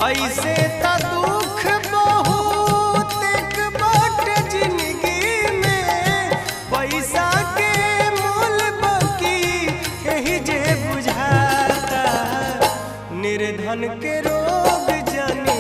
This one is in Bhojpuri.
ऐसे त दुख बहुत एक बाट जिंदगी में, पैसा के मोल बकी यही जे बुझाता। निर्धन के रोग जाने